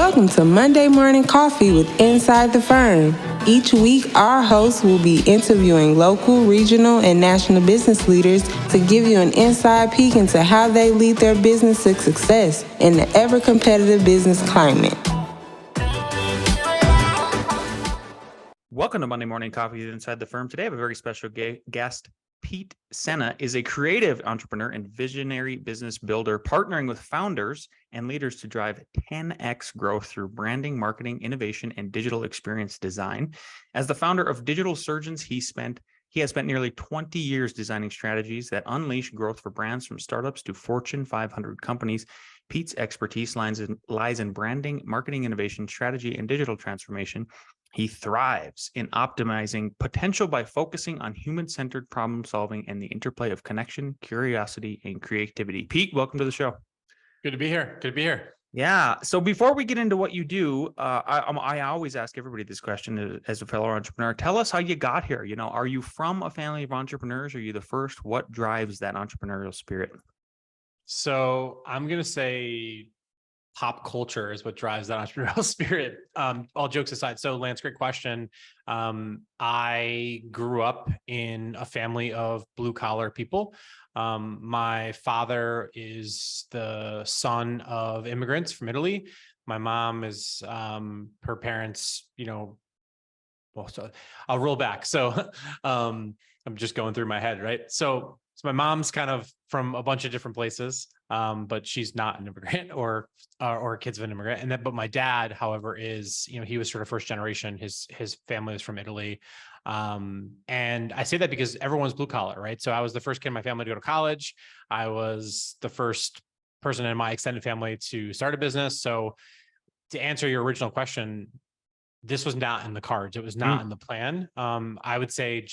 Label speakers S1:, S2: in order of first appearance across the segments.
S1: Welcome to Monday Morning Coffee with Inside the Firm. Each week, our hosts will be interviewing local, regional, and national business leaders to give you an inside peek into how they lead their business to success in the ever-competitive business climate.
S2: Welcome to Monday Morning Coffee with Inside the Firm. Today I have a very special guest. Pete Sena is a creative entrepreneur and visionary business builder, partnering with founders and leaders to drive 10x growth through branding, marketing, innovation, and digital experience design. As the founder of Digital Surgeons, he has spent nearly 20 years designing strategies that unleash growth for brands from startups to Fortune 500 companies. Pete's expertise lies in branding, marketing, innovation, strategy, and digital transformation. He thrives in optimizing potential by focusing on human-centered problem solving and the interplay of connection, curiosity, and creativity. Pete, welcome to the show.
S3: Good to be here.
S2: Yeah. So before we get into what you do, I always ask everybody this question as a fellow entrepreneur. Tell us how you got here. You know, are you from a family of entrepreneurs? Are you the first? What drives that entrepreneurial spirit?
S3: So I'm going to say pop culture is what drives that entrepreneurial spirit. All jokes aside. So Lance, great question. I grew up in a family of blue collar people. My father is the son of immigrants from Italy. My mom is, her parents, so I'll roll back. So I'm just going through my head, right? So my mom's kind of from a bunch of different places, but she's not an immigrant or kids of an immigrant. But my dad, however, is, he was sort of first generation. His family is from Italy. And I say that because everyone's blue collar, right? So I was the first kid in my family to go to college. I was the first person in my extended family to start a business. So to answer your original question, this was not in the cards. It was not in the plan. I would say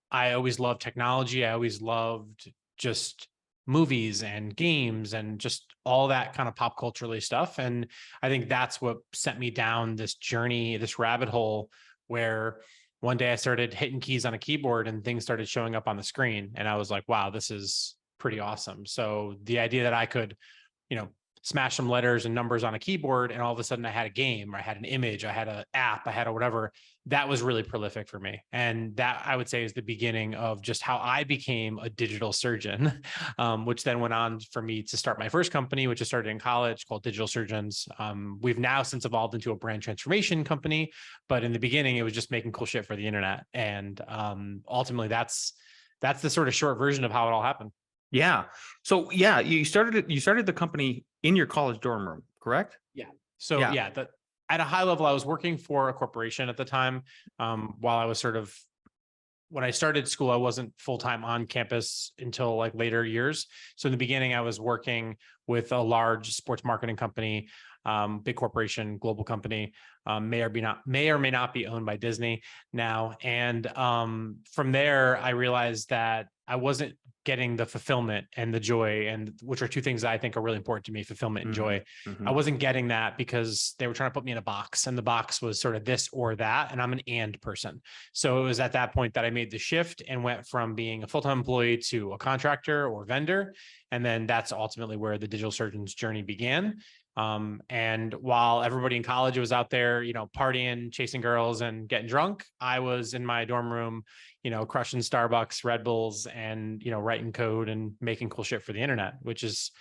S3: I always loved technology. I always loved just movies and games and just all that kind of pop culturally stuff. And I think that's what sent me down this journey, this rabbit hole, where one day I started hitting keys on a keyboard and things started showing up on the screen. And I was like, wow, this is pretty awesome. So the idea that I could, smash some letters and numbers on a keyboard, and all of a sudden I had a game, or I had an image, I had an app, I had a whatever, that was really prolific for me. And that, I would say, is the beginning of just how I became a digital surgeon, which then went on for me to start my first company, which I started in college, called Digital Surgeons. We've now since evolved into a brand transformation company, but in the beginning it was just making cool shit for the internet. And ultimately that's the sort of short version of how it all happened.
S2: Yeah. So yeah, you started the company in your college dorm room, correct?
S3: Yeah. So at a high level, I was working for a corporation at the time. While I was when I started school, I wasn't full-time on campus until like later years. So in the beginning, I was working with a large sports marketing company, big corporation, global company, may or may not be owned by Disney now. And from there, I realized that I wasn't getting the fulfillment and the joy, and which are two things that I think are really important to me, fulfillment and joy. I wasn't getting that because they were trying to put me in a box, and the box was sort of this or that. And I'm an and person. So it was at that point that I made the shift and went from being a full-time employee to a contractor or vendor. And then that's ultimately where the Digital Surgeons journey began. And while everybody in college was out there, partying, chasing girls and getting drunk, I was in my dorm room, crushing Starbucks, Red Bulls, and, writing code and making cool shit for the internet, which is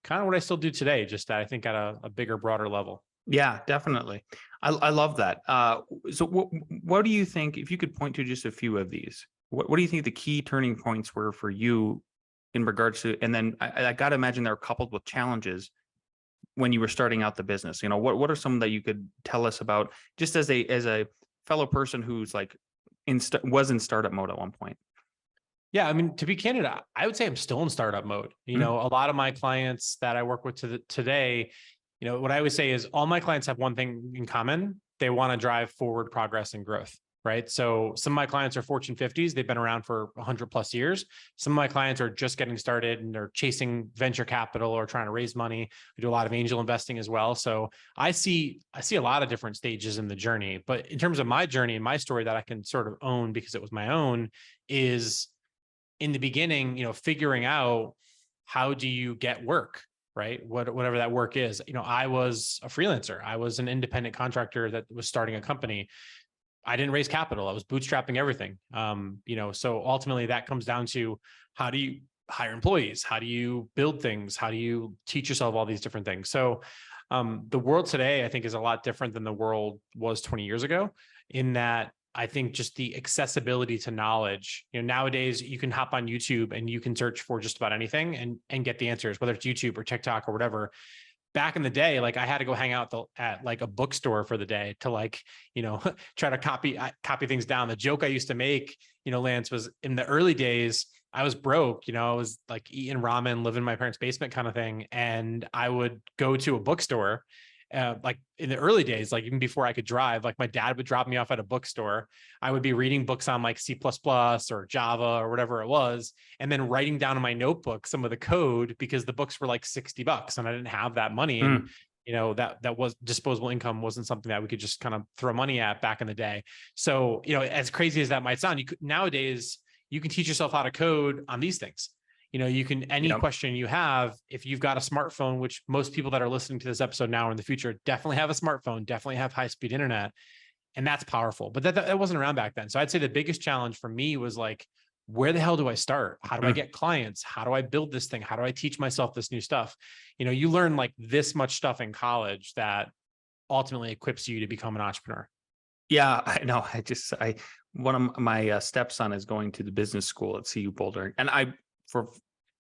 S3: kind of what I still do today, just I think at a bigger, broader level.
S2: Yeah, definitely. I love that. So what do you think, if you could point to just a few of these, what do you think the key turning points were for you in regards to, and then I got to imagine they're coupled with challenges when you were starting out the business. What are some that you could tell us about, just as a fellow person who's like was in startup mode at one point?
S3: Yeah, I mean, to be candid, I would say I'm still in startup mode. A lot of my clients that I work with today, what I always say is all my clients have one thing in common. They want to drive forward progress and growth, right? So some of my clients are Fortune 50s. They've been around for 100 plus years. Some of my clients are just getting started and they're chasing venture capital or trying to raise money. We do a lot of angel investing as well. So I see a lot of different stages in the journey, but in terms of my journey and my story that I can sort of own because it was my own, is in the beginning, figuring out how do you get work, right? Whatever that work is. I was a freelancer. I was an independent contractor that was starting a company. I didn't raise capital. I was bootstrapping everything. So ultimately that comes down to, how do you hire employees? How do you build things? How do you teach yourself all these different things? So the world today, I think, is a lot different than the world was 20 years ago, in that I think just the accessibility to knowledge, nowadays you can hop on YouTube and you can search for just about anything and get the answers, whether it's YouTube or TikTok or whatever. Back in the day, like I had to go hang out at like a bookstore for the day to try to copy things down. The joke I used to make, Lance, was in the early days, I was broke, I was like eating ramen, living in my parents' basement kind of thing. And I would go to a bookstore, like in the early days, like even before I could drive, like my dad would drop me off at a bookstore. I would be reading books on like C++ or Java or whatever it was, and then writing down in my notebook some of the code, because the books were like $60 and I didn't have that money. And that was disposable income, wasn't something that we could just kind of throw money at back in the day. So, as crazy as that might sound, nowadays you can teach yourself how to code on these things. You can, any question you have, if you've got a smartphone, which most people that are listening to this episode now or in the future definitely have a smartphone, definitely have high-speed internet, and that's powerful. But that wasn't around back then. So I'd say the biggest challenge for me was like, where the hell do I start? How do I get clients? How do I build this thing? How do I teach myself this new stuff? You learn like this much stuff in college that ultimately equips you to become an entrepreneur.
S2: Yeah, I know. One of my stepson is going to the business school at CU Boulder, and for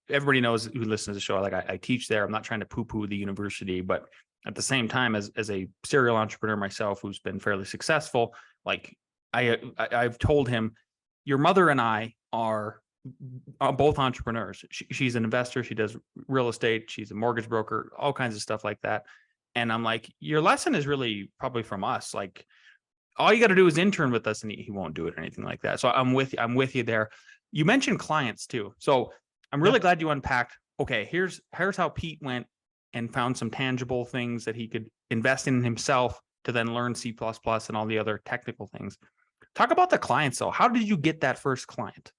S2: everybody knows who listens to the show, like I teach there. I'm not trying to poo-poo the university, but at the same time, as a serial entrepreneur myself who's been fairly successful, like I've told him, your mother and I are both entrepreneurs. She's an investor. She does real estate. She's a mortgage broker, all kinds of stuff like that. And I'm like, your lesson is really probably from us. Like, all you got to do is intern with us, and he won't do it or anything like that. So I'm with you there. You mentioned clients too. So I'm really glad you unpacked, okay, here's how Pete went and found some tangible things that he could invest in himself to then learn C++ and all the other technical things. Talk about the clients though. How did you get that first client?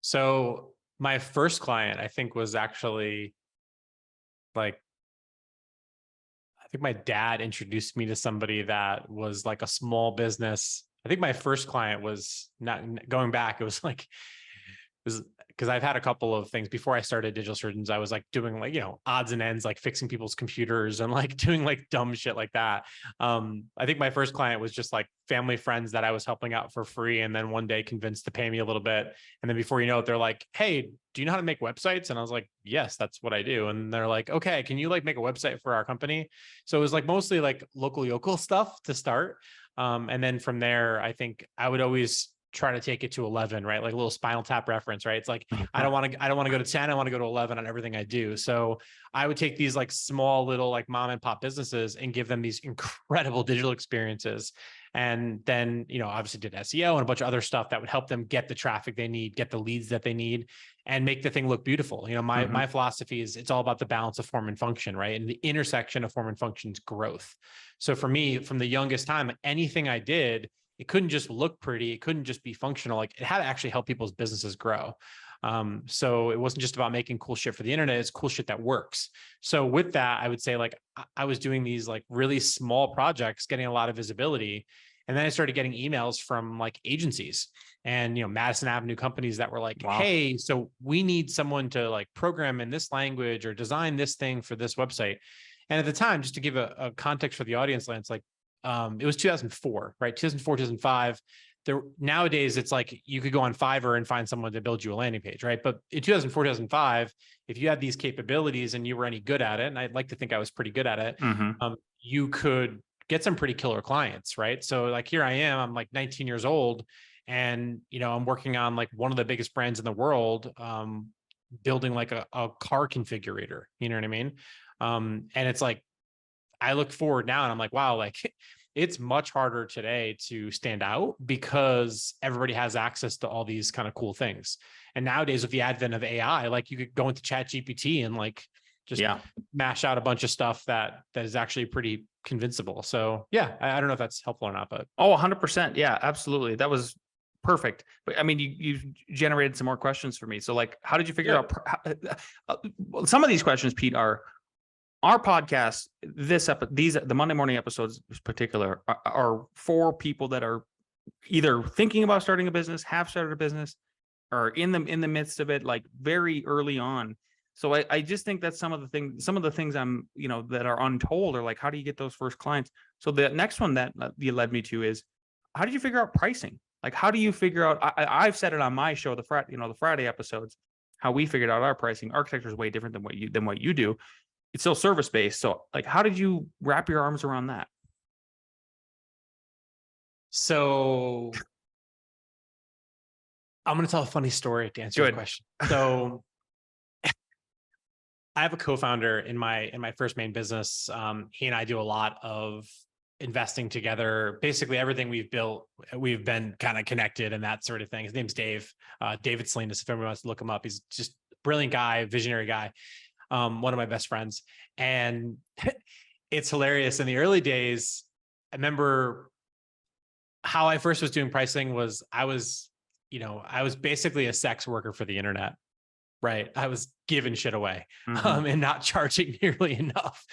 S3: So my first client, I think, was actually like, I think my dad introduced me to somebody that was like a small business. I think my first client was, not going back, it was because I've had a couple of things before I started Digital Surgeons. I was like doing like, odds and ends, like fixing people's computers and like doing like dumb shit like that. I think my first client was just like family friends that I was helping out for free. And then one day convinced to pay me a little bit. And then before you know it, they're like, hey, do you know how to make websites? And I was like, yes, that's what I do. And they're like, okay, can you like make a website for our company? So it was like mostly like local stuff to start. And then from there, I think I would always try to take it to 11, right? Like a little Spinal Tap reference, right? It's like, I don't want to go to 10. I want to go to 11 on everything I do. So I would take these like small little like mom and pop businesses and give them these incredible digital experiences. And then, obviously did SEO and a bunch of other stuff that would help them get the traffic they need, get the leads that they need, and make the thing look beautiful. My philosophy is it's all about the balance of form and function, right? And the intersection of form and function is growth. So for me, from the youngest time, anything I did, it couldn't just look pretty. It couldn't just be functional. Like, it had to actually help people's businesses grow. So it wasn't just about making cool shit for the internet. It's cool shit that works. So with that, I would say like I was doing these like really small projects, getting a lot of visibility. And then I started getting emails from like agencies and, Madison Avenue companies that were like,
S2: wow,
S3: hey, so we need someone to like program in this language or design this thing for this website. And at the time, just to give a context for the audience, Lance, like, it was 2004, right? 2004, 2005. Nowadays, it's like you could go on Fiverr and find someone to build you a landing page, right? But in 2004, 2005, if you had these capabilities and you were any good at it, and I'd like to think I was pretty good at it, you could get some pretty killer clients, right? So like here I am, I'm like 19 years old, and I'm working on like one of the biggest brands in the world, building like a car configurator, you know what I mean? And it's like, I look forward now and I'm like, wow, like it's much harder today to stand out because everybody has access to all these kind of cool things. And nowadays with the advent of AI, like you could go into ChatGPT and like just mash out a bunch of stuff that is actually pretty convincible. So yeah, I don't know if that's helpful or not, but.
S2: Oh, 100%. Yeah, absolutely. That was perfect. But I mean, you generated some more questions for me. So like, how did you figure out some of these questions, Pete, are our podcast, the Monday morning episodes in particular are for people that are either thinking about starting a business, have started a business, or in the midst of it, like very early on. So I just think that some of the things I'm, that are untold are like, how do you get those first clients? So the next one that you led me to is, how did you figure out pricing? Like, how do you figure out, I've said it on my show, the Friday episodes, how we figured out our pricing. Architecture is way different than what you do. It's still service-based. So like, how did you wrap your arms around that?
S3: So I'm going to tell a funny story to answer your question. So I have a co-founder in my first main business. He and I do a lot of investing together. Basically everything we've built, we've been kind of connected and that sort of thing. His name's Dave, David Sena. If everyone wants to look him up, he's just a brilliant guy, visionary guy. One of my best friends. And it's hilarious. In the early days, I remember how I first was doing pricing was I was basically a sex worker for the internet. Right. I was giving shit away, and not charging nearly enough.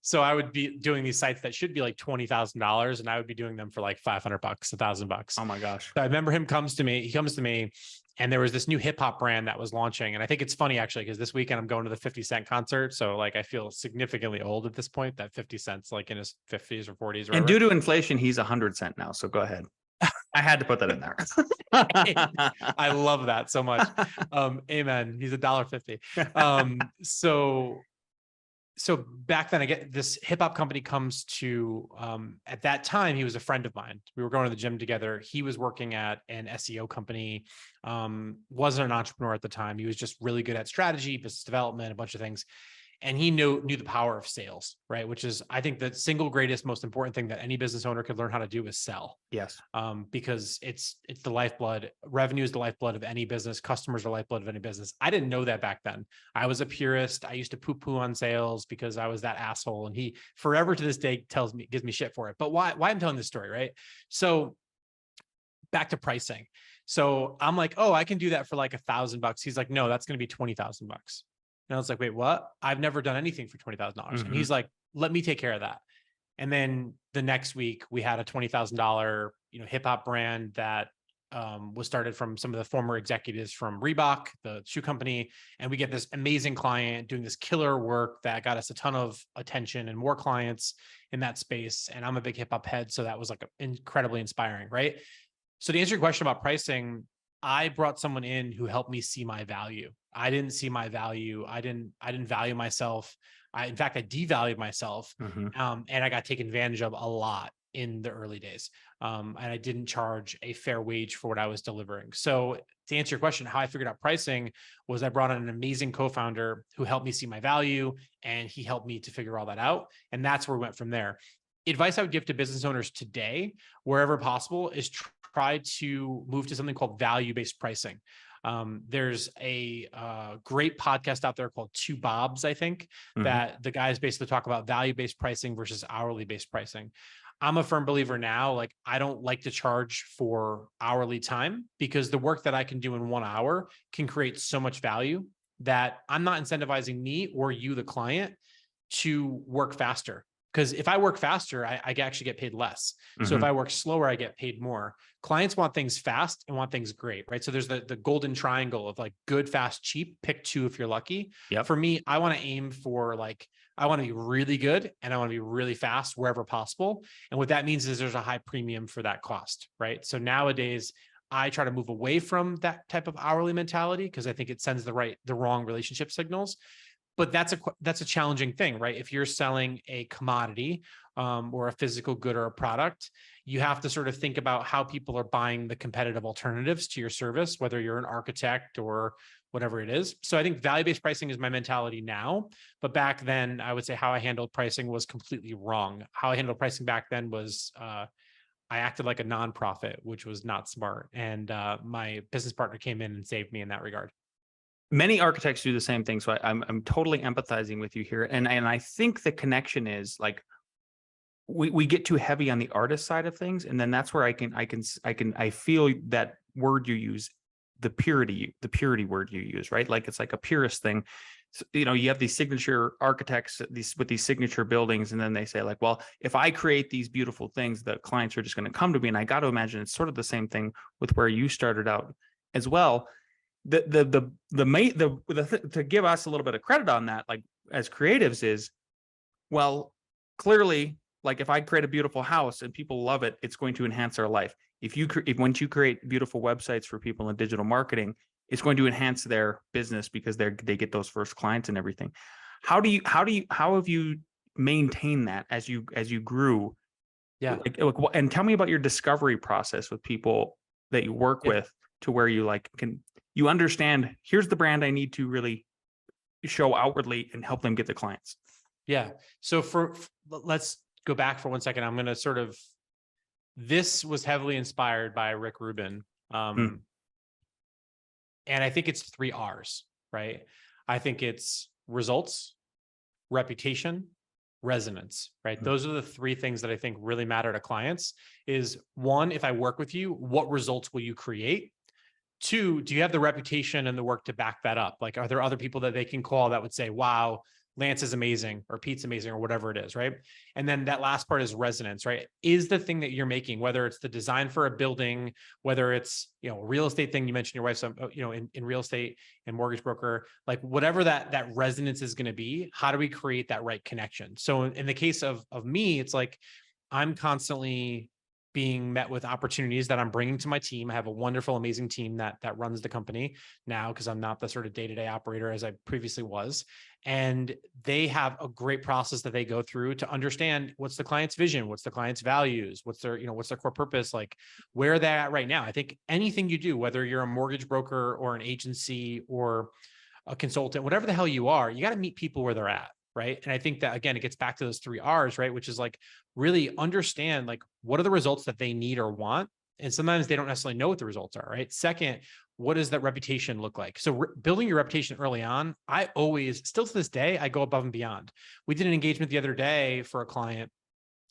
S3: So I would be doing these sites that should be like $20,000 and I would be doing them for like $500, $1,000.
S2: Oh my gosh.
S3: So I remember he comes to me and there was this new hip hop brand that was launching. And I think it's funny actually, because this weekend I'm going to the 50 Cent concert. So like, I feel significantly old at this point, that 50 Cent's like in his 50s or 40s.
S2: And due to inflation, he's 100 Cent now. So go ahead. I had to put that in there.
S3: I love that so much. Amen. He's $1.50. So back then I get this hip hop company comes to, at that time, he was a friend of mine. We were going to the gym together. He was working at an SEO company, wasn't an entrepreneur at the time. He was just really good at strategy, business development, a bunch of things. And he knew the power of sales, right? Which is, I think, the single greatest, most important thing that any business owner could learn how to do is sell.
S2: Yes.
S3: Because it's the lifeblood. Revenue is the lifeblood of any business. Customers are the lifeblood of any business. I didn't know that back then. I was a purist. I used to poo-poo on sales because I was that asshole. And he forever to this day gives me shit for it. But why I'm telling this story, right? So back to pricing. So I'm like, oh, I can do that for like $1,000. He's like, no, that's going to be $20,000. And I was like, wait, what? I've never done anything for $20,000. And he's like, let me take care of that. And then the next week we had a $20,000, hip hop brand that was started from some of the former executives from Reebok, the shoe company. And we get this amazing client doing this killer work that got us a ton of attention and more clients in that space. And I'm a big hip hop head. So that was like incredibly inspiring, right? So to answer your question about pricing, I brought someone in who helped me see my value. I didn't see my value. I didn't value myself. In fact, I devalued myself. And I got taken advantage of a lot in the early days. And I didn't charge a fair wage for what I was delivering. So to answer your question, how I figured out pricing was I brought in an amazing co-founder who helped me see my value, and he helped me to figure all that out. And that's where we went from there. Advice I would give to business owners today, wherever possible, is try to move to something called value-based pricing. There's a great podcast out there called Two Bobs, I think, that the guys basically talk about value-based pricing versus hourly-based pricing. I'm a firm believer now, like I don't like to charge for hourly time because the work that I can do in 1 hour can create so much value that I'm not incentivizing me or you, the client, to work faster. Because if I work faster, I actually get paid less. So if I work slower, I get paid more. Clients want things fast and want things great, right? So there's the golden triangle of like good, fast, cheap. Pick two if you're lucky.
S2: Yep.
S3: For me, I want to aim for I want to be really good and I want to be really fast wherever possible. And what that means is there's a high premium for that cost, right? So nowadays, I try to move away from that type of hourly mentality because I think it sends the wrong relationship signals. But that's a challenging thing, right? If you're selling a commodity or a physical good or a product, you have to sort of think about how people are buying the competitive alternatives to your service, whether you're an architect or whatever it is. So I think value-based pricing is my mentality now. But back then, I would say how I handled pricing was completely wrong. How I handled pricing back then was I acted like a nonprofit, which was not smart. And my business partner came in and saved me in that regard.
S2: Many architects do the same thing. So I'm totally empathizing with you here. And I think the connection is like, we get too heavy on the artist side of things. And then that's where I feel that word you use, the purity word you use, right? Like, it's like a purist thing. you have these signature architects, with these signature buildings, and then they say like, well, if I create these beautiful things, the clients are just going to come to me. And I got to imagine it's sort of the same thing with where you started out as well. To give us a little bit of credit on that, like as creatives, is, well, clearly, like if I create a beautiful house and people love it, it's going to enhance our life. Once you create beautiful websites for people in digital marketing, it's going to enhance their business because they get those first clients and everything. How have you maintained that as you grew?
S3: Yeah.
S2: And tell me about your discovery process with people that you work with, to where you understand, here's the brand I need to really show outwardly and help them get the clients.
S3: Yeah. So let's go back for 1 second. I'm going to this was heavily inspired by Rick Rubin. And I think it's 3 R's, right? I think it's results, reputation, resonance, right? Those are the 3 things that I think really matter to clients. Is 1, if I work with you, what results will you create? 2, do you have the reputation and the work to back that up? Like, are there other people that they can call that would say, wow, Lance is amazing, or Pete's amazing, or whatever it is, right? And then that last part is resonance, right? Is the thing that you're making, whether it's the design for a building, whether it's, real estate thing, you mentioned your wife's, in real estate and mortgage broker, like whatever that resonance is going to be, how do we create that right connection? So in the case of me, it's like, I'm constantly being met with opportunities that I'm bringing to my team. I have a wonderful, amazing team that runs the company now, because I'm not the sort of day-to-day operator as I previously was. And they have a great process that they go through to understand what's the client's vision, what's the client's values, what's their core purpose, like where they're at right now. I think anything you do, whether you're a mortgage broker or an agency or a consultant, whatever the hell you are, you got to meet people where they're at. Right. And I think that, again, it gets back to those 3 R's, right? Which is like, really understand, like, what are the results that they need or want? And sometimes they don't necessarily know what the results are, right? Second, what does that reputation look like? So building your reputation early on, I always, still to this day, I go above and beyond. We did an engagement the other day for a client.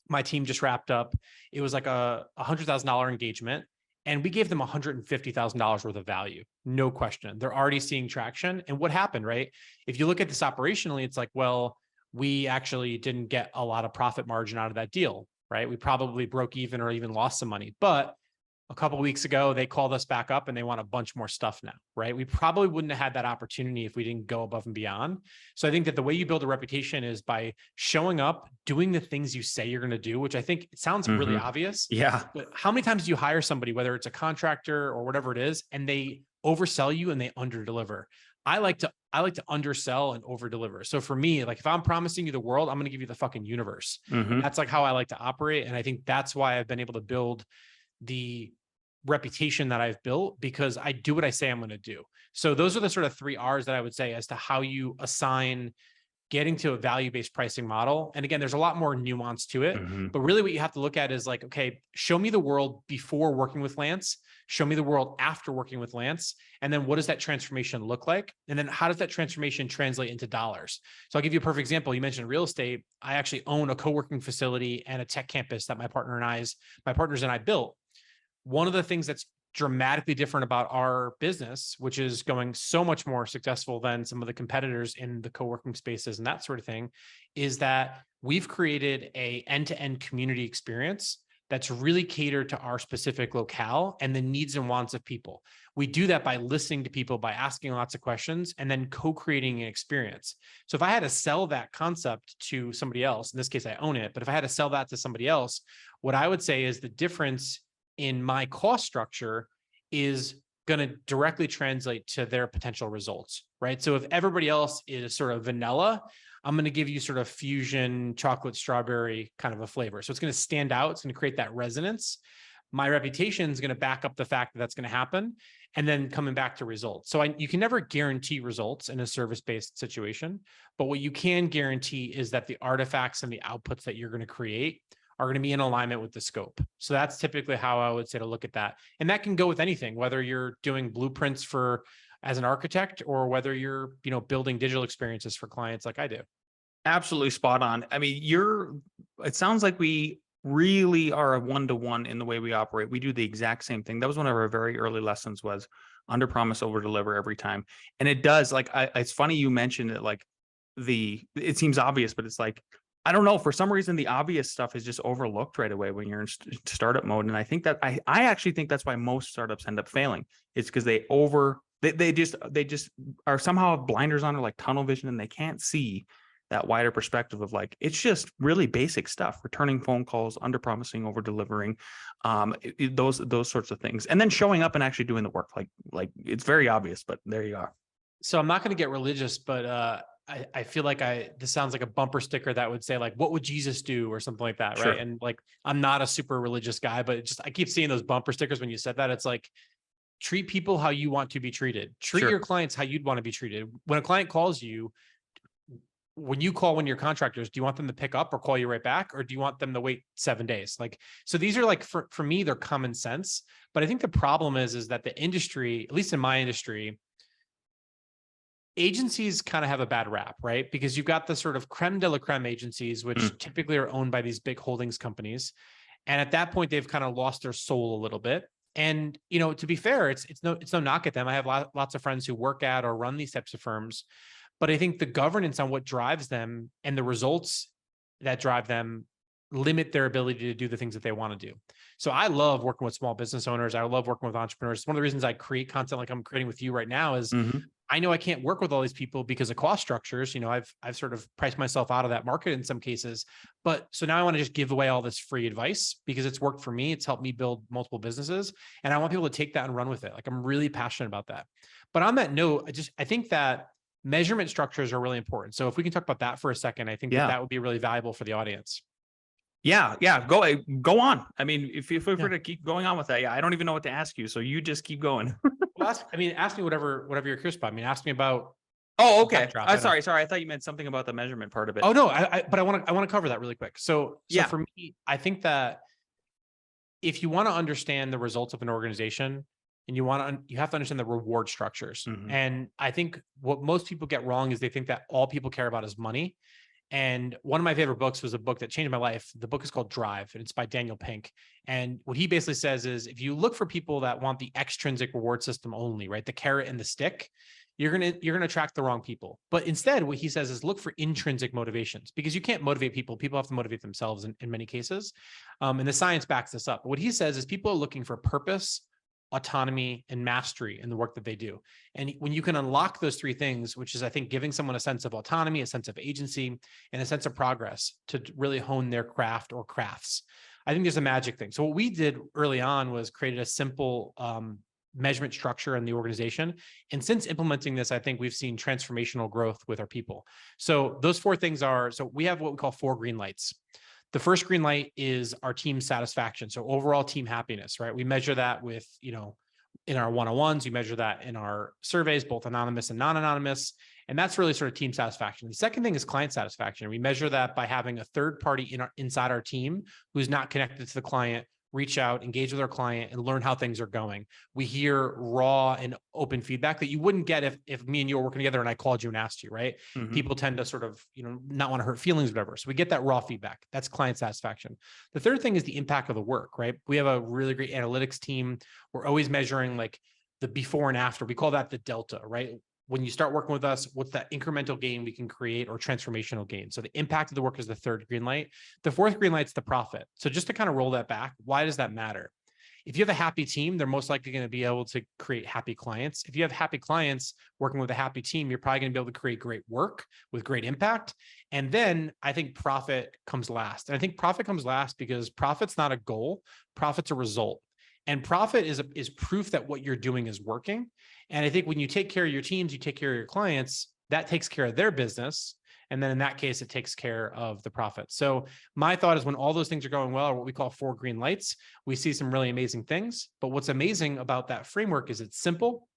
S3: My team just wrapped up. It was like a $100,000 engagement. And we gave them $150,000 worth of value. No question. They're already seeing traction. And what happened, right? If you look at this operationally, it's like, well, we actually didn't get a lot of profit margin out of that deal, right? We probably broke even or even lost some money. But a couple of weeks ago, they called us back up and they want a bunch more stuff now, right? We probably wouldn't have had that opportunity if we didn't go above and beyond. So I think that the way you build a reputation is by showing up, doing the things you say you're going to do, which I think it sounds really obvious.
S2: Yeah.
S3: But how many times do you hire somebody, whether it's a contractor or whatever it is, and they oversell you and they underdeliver? I like to undersell and overdeliver. So for me, like, if I'm promising you the world, I'm going to give you the fucking universe. That's like how I like to operate. And I think that's why I've been able to build the reputation that I've built, because I do what I say I'm going to do. So those are the sort of 3 R's that I would say as to how you assign getting to a value-based pricing model. And again, there's a lot more nuance to it, but really what you have to look at is like, okay, show me the world before working with Lance, show me the world after working with Lance. And then what does that transformation look like? And then how does that transformation translate into dollars? So I'll give you a perfect example. You mentioned real estate. I actually own a co-working facility and a tech campus that my partners and I built. One of the things that's dramatically different about our business, which is going so much more successful than some of the competitors in the co-working spaces and that sort of thing, is that we've created a end-to-end community experience that's really catered to our specific locale and the needs and wants of people. We do that by listening to people, by asking lots of questions, and then co-creating an experience. So if I had to sell that concept to somebody else, in this case, I own it, but if I had to sell that to somebody else, what I would say is the difference in my cost structure is going to directly translate to their potential results, right? So if everybody else is sort of vanilla, I'm going to give you sort of fusion chocolate strawberry kind of a flavor. So it's going to stand out. It's going to create that resonance. My reputation is going to back up the fact that that's going to happen. And then coming back to results. So you can never guarantee results in a service-based situation, but what you can guarantee is that the artifacts and the outputs that you're going to create are going to be in alignment with the scope. So that's typically how I would say to look at that. And that can go with anything, whether you're doing blueprints as an architect or whether you're, building digital experiences for clients like I do.
S2: Absolutely spot on. I mean, it sounds like we really are a one-to-one in the way we operate. We do the exact same thing. That was one of our very early lessons, was under promise, over deliver every time. And it does, like, it's funny you mentioned it, like it seems obvious, but it's like, I don't know, for some reason, the obvious stuff is just overlooked right away when you're in startup mode. And I think that I actually think that's why most startups end up failing. It's because they just are somehow have blinders on, or like tunnel vision, and they can't see that wider perspective of like, it's just really basic stuff: returning phone calls, under promising, over delivering, those sorts of things, and then showing up and actually doing the work. Like it's very obvious, but there you are.
S3: So I'm not going to get religious, but I feel like this sounds like a bumper sticker that would say like, what would Jesus do, or something like that,
S2: Sure.
S3: right? And like, I'm not a super religious guy, but I keep seeing those bumper stickers when you said that. It's like, treat people how you want to be treated. Treat
S2: Sure.
S3: your clients how you'd want to be treated. When a client calls you, when you call one of your contractors, do you want them to pick up or call you right back? Or do you want them to wait 7 days? Like, so these are like, for me, they're common sense. But I think the problem is that the industry, at least in my industry, agencies kind of have a bad rap, right? Because you've got the sort of creme de la creme agencies, which typically are owned by these big holdings companies. And at that point, they've kind of lost their soul a little bit. And, you know, to be fair, it's no knock at them. I have lots of friends who work at or run these types of firms. But I think the governance on what drives them and the results that drive them limit their ability to do the things that they want to do. So I love working with small business owners. I love working with entrepreneurs. It's one of the reasons I create content like I'm creating with you right now is I know I can't work with all these people because of cost structures. You know, I've sort of priced myself out of that market in some cases. But so now I want to just give away all this free advice because it's worked for me. It's helped me build multiple businesses. And I want people to take that and run with it. Like, I'm really passionate about that. But on that note, I think that measurement structures are really important. So if we can talk about that for a second, I think that would be really valuable for the audience.
S2: Yeah. Go on. I mean, if we're to keep going on with that, I don't even know what to ask you. So you just keep going.
S3: Well, ask me whatever you're curious about. I mean, ask me about.
S2: Oh, okay. Sorry. I thought you meant something about the measurement part of it.
S3: Oh no, but I want to cover that really quick. So for me, I think that if you want to understand the results of an organization, and you have to understand the reward structures. And I think what most people get wrong is they think that all people care about is money. And one of my favorite books was a book that changed my life. The book is called Drive, and it's by Daniel Pink. And what he basically says is, if you look for people that want the extrinsic reward system only, right, the carrot and the stick, you're gonna attract the wrong people. But instead, what he says is look for intrinsic motivations, because you can't motivate people. People have to motivate themselves in many cases. And the science backs this up. But what he says is people are looking for purpose, autonomy, and mastery in the work that they do. And when you can unlock those three things, which is, I think, giving someone a sense of autonomy, a sense of agency, and a sense of progress to really hone their craft or crafts, I think there's a magic thing. So what we did early on was created a simple measurement structure in the organization. And since implementing this, I think we've seen transformational growth with our people. So those four things are, so we have what we call 4 green lights. The first green light is our team satisfaction. So overall team happiness, right? We measure that with, in our one-on-ones, we measure that in our surveys, both anonymous and non-anonymous. And that's really sort of team satisfaction. The second thing is client satisfaction. We measure that by having a third party inside our team who's not connected to the client reach out, engage with our client, and learn how things are going. We hear raw and open feedback that you wouldn't get if me and you were working together and I called you and asked you, right? People tend to sort of, not want to hurt feelings, whatever. So we get that raw feedback. That's client satisfaction. The third thing is the impact of the work, right? We have a really great analytics team. We're always measuring like the before and after. We call that the delta, right? When you start working with us, what's that incremental gain we can create, or transformational gain? So the impact of the work is the third green light. The fourth green light is the profit. So just to kind of roll that back, why does that matter? If you have a happy team, they're most likely going to be able to create happy clients. If you have happy clients working with a happy team, you're probably going to be able to create great work with great impact. And then I think profit comes last. And I think profit comes last because profit's not a goal, profit's a result. And profit is proof that what you're doing is working. And I think when you take care of your teams, you take care of your clients, that takes care of their business. And then in that case, it takes care of the profit. So my thought is when all those things are going well, or what we call 4 green lights, we see some really amazing things. But what's amazing about that framework is it's simple.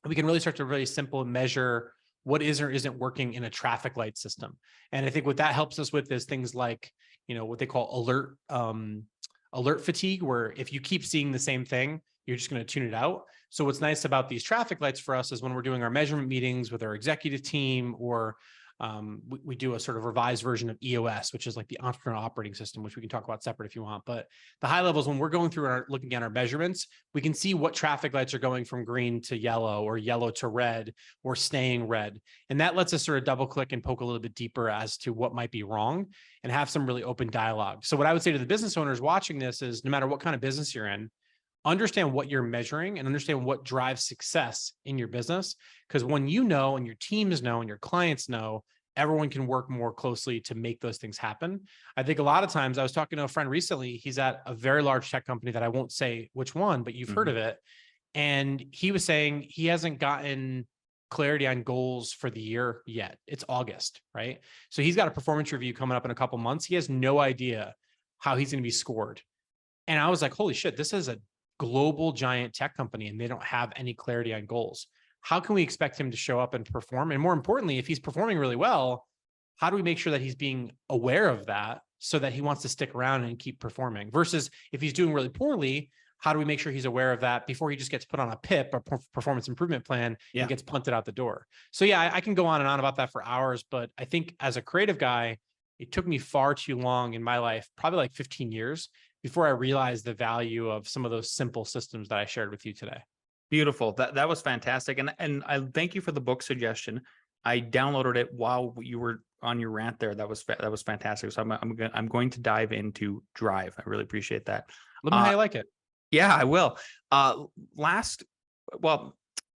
S3: We can really start to really simple measure what is or isn't working in a traffic light system. And I think what that helps us with is things like, what they call alert fatigue, where if you keep seeing the same thing, you're just going to tune it out. So what's nice about these traffic lights for us is when we're doing our measurement meetings with our executive team or We do a sort of revised version of EOS, which is like the entrepreneurial operating system, which we can talk about separate if you want. But the high levels, when we're going through and looking at our measurements, we can see what traffic lights are going from green to yellow or yellow to red or staying red. And that lets us sort of double click and poke a little bit deeper as to what might be wrong and have some really open dialogue. So what I would say to the business owners watching this is, no matter what kind of business you're in, understand what you're measuring and understand what drives success in your business. Because when you know, and your teams know, and your clients know, everyone can work more closely to make those things happen. I think a lot of times, I was talking to a friend recently, he's at a very large tech company that I won't say which one, but you've heard of it. And he was saying he hasn't gotten clarity on goals for the year yet. It's August, right? So he's got a performance review coming up in a couple months. He has no idea how he's going to be scored. And I was like, holy shit, this is a global giant tech company and they don't have any clarity on goals. How can we expect him to show up and perform? And more importantly, if he's performing really well, how do we make sure that he's being aware of that so that he wants to stick around and keep performing? Versus if he's doing really poorly, how do we make sure he's aware of that before he just gets put on a PIP or performance improvement plan and gets punted out the door? So yeah, I can go on and on about that for hours, but I think as a creative guy, it took me far too long in my life, probably like 15 years, before I realized the value of some of those simple systems that I shared with you today.
S2: Beautiful. That was fantastic. And I thank you for the book suggestion. I downloaded it while you were on your rant there. That was fantastic. So I'm going to dive into Drive. I really appreciate that.
S3: Let me know how you like it.
S2: Yeah, I will.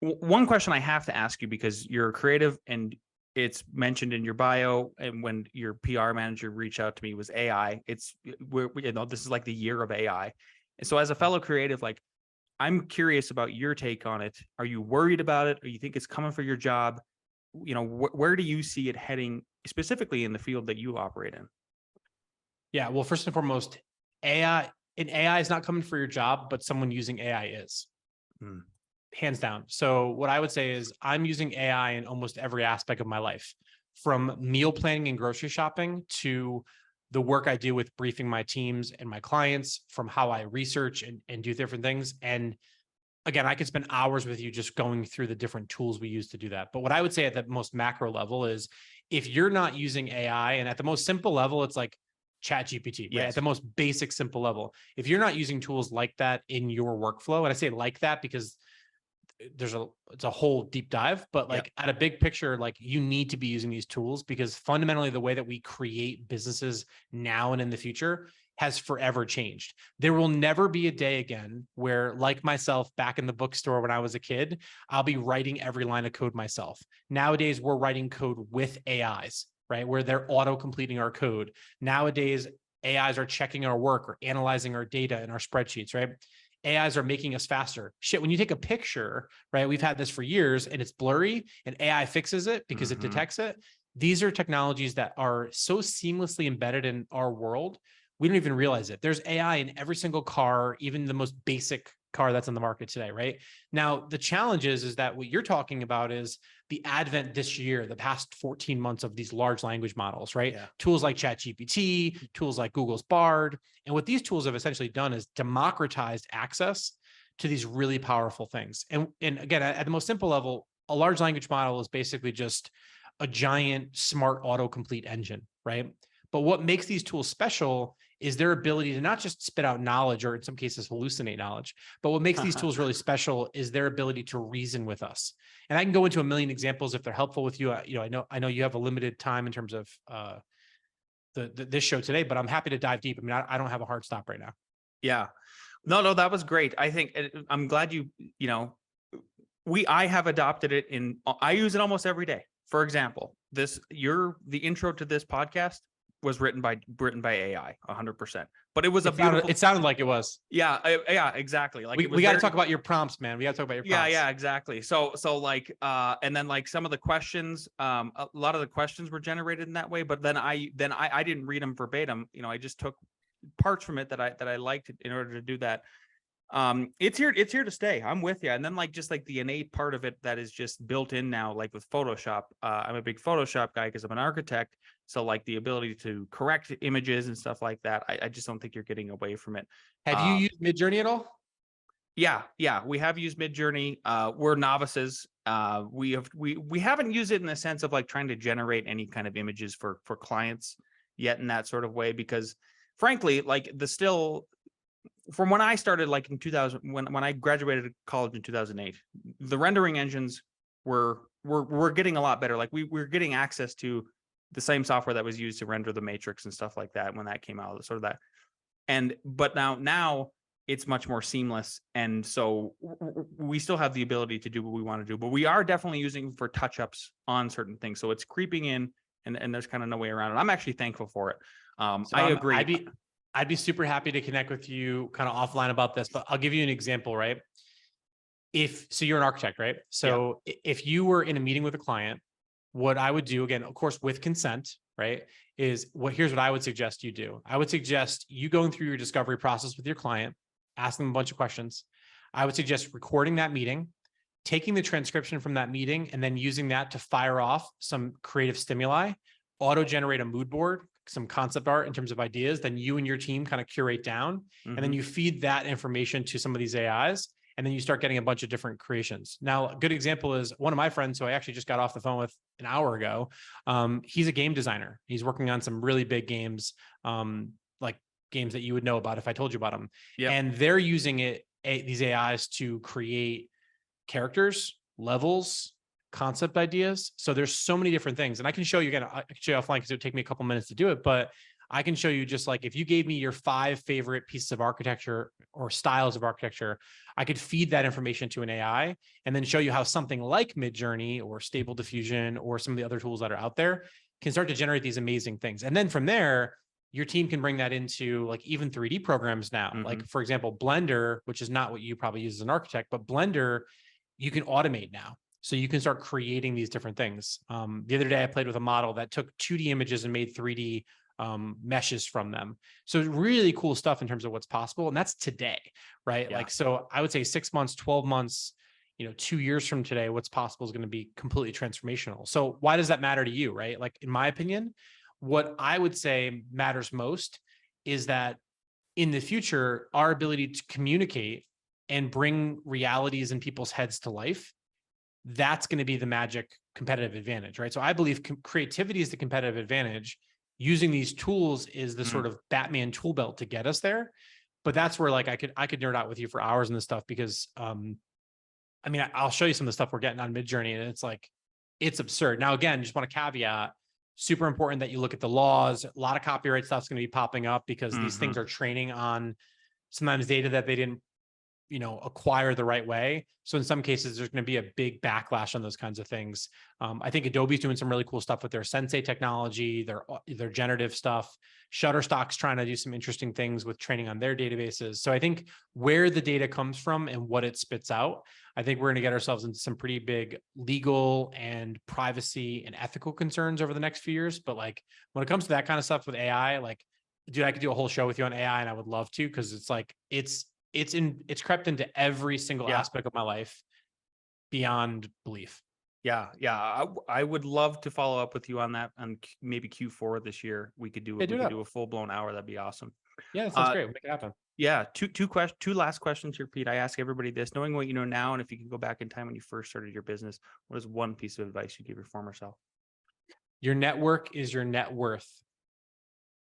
S2: One question I have to ask you, because you're creative and it's mentioned in your bio, and when your PR manager reached out to me, was AI. This is like the year of AI. And so as a fellow creative, like, I'm curious about your take on it. Are you worried about it? Or you think it's coming for your job? Where do you see it heading, specifically in the field that you operate in?
S3: Yeah, well, first and foremost, AI is not coming for your job, but someone using AI is. Hands down. So what I would say is I'm using AI in almost every aspect of my life, from meal planning and grocery shopping to the work I do with briefing my teams and my clients, from how I research and do different things. And again, I could spend hours with you just going through the different tools we use to do that. But what I would say at the most macro level is, if you're not using AI, and at the most simple level, it's like ChatGPT, right?
S2: Yes.
S3: At the most basic, simple level, if you're not using tools like that in your workflow, and I say like that because it's a whole deep dive, but like at a big picture, like, you need to be using these tools, because fundamentally the way that we create businesses now and in the future has forever changed. There will never be a day again where, like myself back in the bookstore when I was a kid, I'll be writing every line of code myself. Nowadays, we're writing code with AIs, right? Where they're auto completing our code. Nowadays, AIs are checking our work or analyzing our data in our spreadsheets, right? AIs are making us faster. Shit, when you take a picture, right? We've had this for years and it's blurry, and AI fixes it because it detects it. These are technologies that are so seamlessly embedded in our world, we don't even realize it. There's AI in every single car, even the most basic car that's on the market today, right? Now, the challenge is that what you're talking about is the advent this year, the past 14 months, of these large language models, right? Yeah. Tools like ChatGPT, tools like Google's Bard. And what these tools have essentially done is democratized access to these really powerful things. And again, at the most simple level, a large language model is basically just a giant smart autocomplete engine, right? But what makes these tools special is their ability to not just spit out knowledge, or in some cases hallucinate knowledge, but what makes these tools really special is their ability to reason with us. And I can go into a million examples if they're helpful with you. I know you have a limited time in terms of this show today, but I'm happy to dive deep. I mean, I don't have a hard stop right now.
S2: Yeah, no, that was great. I think I'm glad I have adopted it I use it almost every day. For example, the intro to this podcast was written by AI 100%, but it was
S3: it sounded like it was.
S2: Yeah, exactly. Like,
S3: we got to talk about your prompts, man. We got to talk about your prompts.
S2: Yeah, exactly. So like, and then like some of the questions, a lot of the questions were generated in that way, but then I didn't read them verbatim. I just took parts from it that I liked in order to do that. It's here to stay. I'm with you. And then just like the innate part of it that is just built in now, like with Photoshop. I'm a big Photoshop guy because I'm an architect. So like the ability to correct images and stuff like that, I just don't think you're getting away from it.
S3: Have you used Midjourney at all?
S2: Yeah, we have used Midjourney. We're novices. We haven't used it in the sense of like trying to generate any kind of images for clients yet in that sort of way, because frankly, like from when I started, like in 2000, when I graduated college in 2008, the rendering engines were getting a lot better. Like we're getting access to the same software that was used to render the Matrix and stuff like that when that came out, sort of that. But now it's much more seamless, and so we still have the ability to do what we want to do, but we are definitely using for touch-ups on certain things. So it's creeping in, and there's kind of no way around it. I'm actually thankful for it. I agree.
S3: I'd be super happy to connect with you kind of offline about this, but I'll give you an example, right? So you're an architect, right? So if you were in a meeting with a client, what I would do, again, of course, with consent, right, here's what I would suggest you do. I would suggest you going through your discovery process with your client, asking them a bunch of questions. I would suggest recording that meeting, taking the transcription from that meeting, and then using that to fire off some creative stimuli, auto-generate a mood board, some concept art in terms of ideas, then you and your team kind of curate down, and then you feed that information to some of these AIs, and then you start getting a bunch of different creations. Now, a good example is one of my friends who I actually just got off the phone with an hour ago. He's a game designer. He's working on some really big games, like games that you would know about if I told you about them. Yep. And they're using these AIs to create characters, levels, concept ideas. So there's so many different things. And I can show you again, I can show you offline because it would take me a couple minutes to do it, but I can show you just like, if you gave me your 5 favorite pieces of architecture or styles of architecture, I could feed that information to an AI and then show you how something like Midjourney or Stable Diffusion or some of the other tools that are out there can start to generate these amazing things. And then from there, your team can bring that into like even 3D programs now. Like for example, Blender, which is not what you probably use as an architect, but Blender, you can automate now. So you can start creating these different things. The other day I played with a model that took 2D images and made 3D meshes from them. So really cool stuff in terms of what's possible. And that's today, right? Yeah. Like, so I would say 6 months, 12 months, 2 years from today, what's possible is going to be completely transformational. So why does that matter to you, right? Like, in my opinion, what I would say matters most is that in the future, our ability to communicate and bring realities in people's heads to life, that's going to be the magic competitive advantage, right? So I believe creativity is the competitive advantage. Using these tools is the sort of Batman tool belt to get us there. But that's where like I could nerd out with you for hours on this stuff because I mean, I'll show you some of the stuff we're getting on Midjourney, and it's like, it's absurd. Now, again, just want to caveat, super important that you look at the laws. A lot of copyright stuff's going to be popping up because these things are training on sometimes data that they didn't acquire the right way. So in some cases, there's going to be a big backlash on those kinds of things. I think Adobe's doing some really cool stuff with their Sensei technology, their generative stuff. Shutterstock's trying to do some interesting things with training on their databases. So I think where the data comes from and what it spits out, I think we're going to get ourselves into some pretty big legal and privacy and ethical concerns over the next few years. But like when it comes to that kind of stuff with AI, like, dude, I could do a whole show with you on AI, and I would love to, because it's like, it's crept into every single aspect of my life beyond belief. Yeah.
S2: I would love to follow up with you on that, and maybe Q4 this year. We could do a full blown hour. That'd be awesome.
S3: Yeah, that sounds great. We'll make it happen.
S2: Yeah. Two last questions here, Pete. I ask everybody this: knowing what you know now, and if you can go back in time when you first started your business, what is one piece of advice you give your former self?
S3: Your network is your net worth.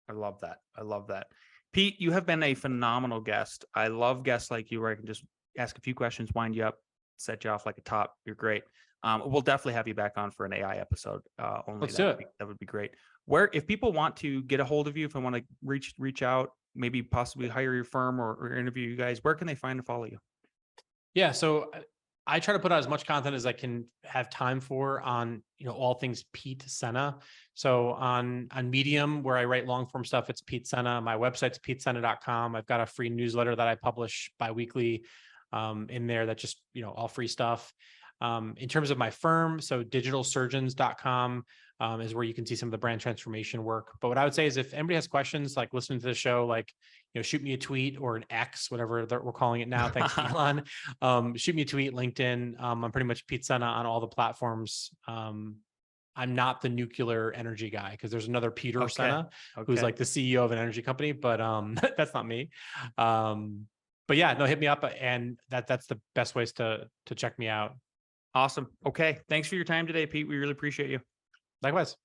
S2: I love that. Pete, you have been a phenomenal guest. I love guests like you where I can just ask a few questions, wind you up, set you off like a top. You're great. We'll definitely have you back on for an AI episode.
S3: Let's do it.
S2: That would be great. If people want to get a hold of you, if I want to reach out, maybe possibly hire your firm or interview you guys, where can they find and follow you?
S3: Yeah. So I try to put out as much content as I can have time for on, all things Pete Sena. So on Medium, where I write long form stuff, it's Pete Sena. My website's petesena.com. I've got a free newsletter that I publish biweekly in there that just, all free stuff. In terms of my firm, so digitalsurgeons.com is where you can see some of the brand transformation work. But what I would say is if anybody has questions, like listening to the show, like, shoot me a tweet or an X, whatever we're calling it now. Thanks, Elon. Shoot me a tweet, LinkedIn. I'm pretty much Pete Sena on all the platforms. I'm not the nuclear energy guy, because there's another Peter Sena who's like the CEO of an energy company, but that's not me. But yeah, no, hit me up, and that's the best ways to check me out.
S2: Awesome. Okay. Thanks for your time today, Pete. We really appreciate you.
S3: Likewise.